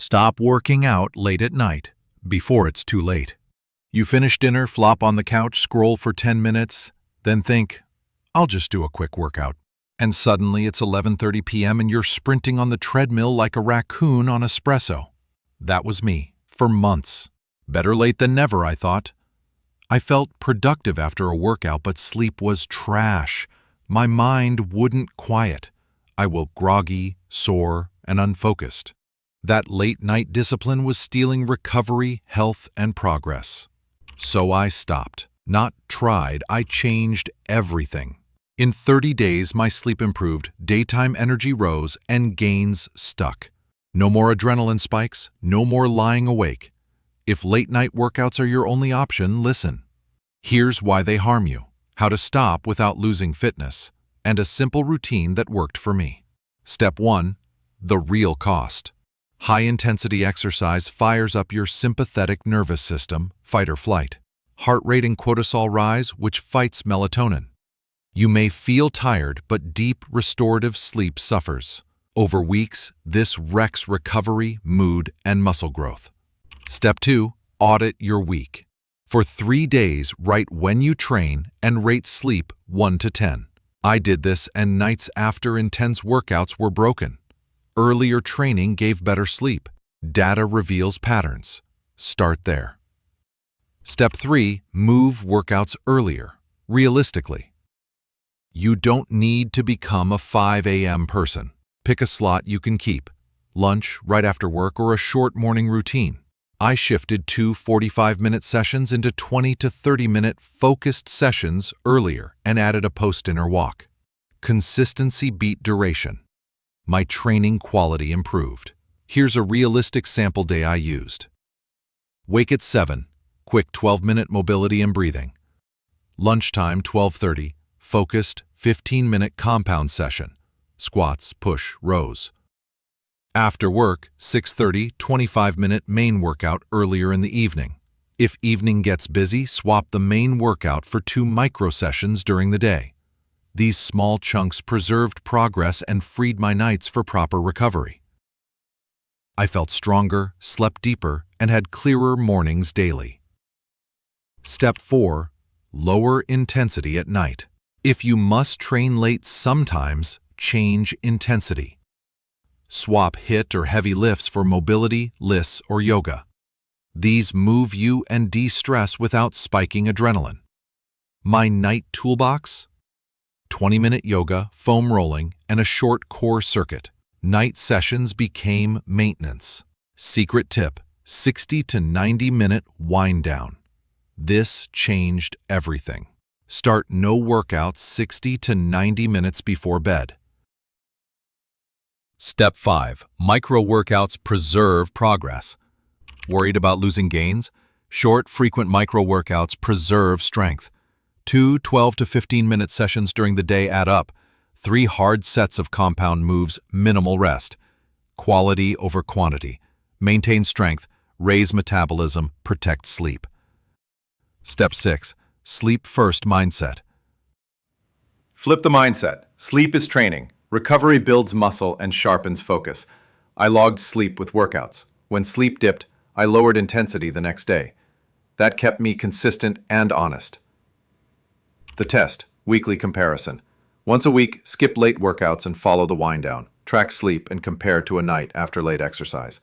Stop working out late at night, before it's too late. You finish dinner, flop on the couch, scroll for 10 minutes, then think, I'll just do a quick workout. And suddenly it's 11:30 p.m. and you're sprinting on the treadmill like a raccoon on espresso. That was me, for months. Better late than never, I thought. I felt productive after a workout, but sleep was trash. My mind wouldn't quiet. I woke groggy, sore, and unfocused. That late-night discipline was stealing recovery, health, and progress. So I stopped. Not tried, I changed everything. In 30 days, my sleep improved, daytime energy rose, and gains stuck. No more adrenaline spikes, no more lying awake. If late-night workouts are your only option, listen. Here's why they harm you, how to stop without losing fitness, and a simple routine that worked for me. Step 1. The real cost. High-intensity exercise fires up your sympathetic nervous system, fight or flight. Heart rate and cortisol rise, which fights melatonin. You may feel tired, but deep restorative sleep suffers. Over weeks, this wrecks recovery, mood, and muscle growth. Step 2. Audit your week. For 3 days, write when you train and rate sleep 1 to 10. I did this, and nights after intense workouts were broken. Earlier training gave better sleep. Data reveals patterns. Start there. Step 3. Move workouts earlier, realistically. You don't need to become a 5 a.m. person. Pick a slot you can keep. Lunch, right after work, or a short morning routine. I shifted 2 45-minute sessions into 20 to 30-minute focused sessions earlier and added a post-dinner walk. Consistency beat duration. My training quality improved. Here's a realistic sample day I used. Wake at 7, quick 12-minute mobility and breathing. Lunchtime, 12:30, focused 15-minute compound session, squats, push, rows. After work, 6:30, 25-minute main workout earlier in the evening. If evening gets busy, swap the main workout for 2 micro sessions during the day. These small chunks preserved progress and freed my nights for proper recovery. I felt stronger, slept deeper, and had clearer mornings daily. Step 4. Lower intensity at night. If you must train late sometimes, change intensity. Swap HIIT or heavy lifts for mobility, LISS, or yoga. These move you and de-stress without spiking adrenaline. My night toolbox? 20-minute yoga, foam rolling, and a short core circuit. Night sessions became maintenance. Secret tip: 60 to 90-minute wind down. This changed everything. Start no workouts 60 to 90 minutes before bed. Step 5. Micro workouts preserve progress. Worried about losing gains? Short, frequent micro workouts preserve strength. 2 12 to 15-minute sessions during the day add up. 3 hard sets of compound moves, minimal rest. Quality over quantity. Maintain strength, raise metabolism, protect sleep. Step 6. Sleep first mindset. Flip the mindset. Sleep is training. Recovery builds muscle and sharpens focus. I logged sleep with workouts. When sleep dipped, I lowered intensity the next day. That kept me consistent and honest. The test, weekly comparison. Once a week, skip late workouts and follow the wind down. Track sleep and compare to a night after late exercise.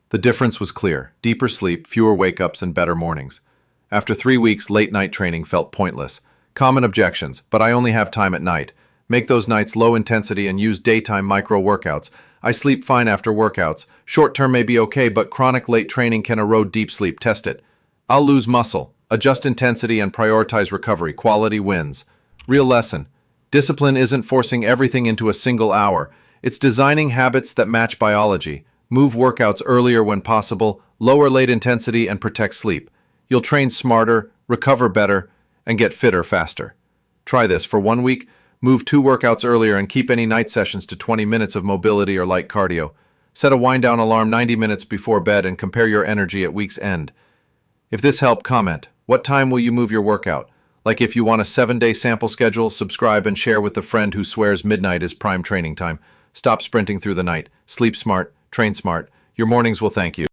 The difference was clear: deeper sleep, fewer wake-ups, and better mornings. After 3 weeks, late night training felt pointless. Common objections: but I only have time at night. Make those nights low intensity and use daytime micro workouts. I sleep fine after workouts. Short term may be okay, but chronic late training can erode deep sleep. Test it. I'll lose muscle. Adjust intensity and prioritize recovery. Quality wins. Real lesson: discipline isn't forcing everything into a single hour. It's designing habits that match biology. Move workouts earlier when possible, lower late intensity, and protect sleep. You'll train smarter, recover better, and get fitter faster. Try this for 1 week. Move 2 workouts earlier and keep any night sessions to 20 minutes of mobility or light cardio. Set a wind-down alarm 90 minutes before bed and compare your energy at week's end. If this helped, comment. What time will you move your workout? Like if you want a 7-day sample schedule, subscribe and share with a friend who swears midnight is prime training time. Stop sprinting through the night. Sleep smart, train smart. Your mornings will thank you.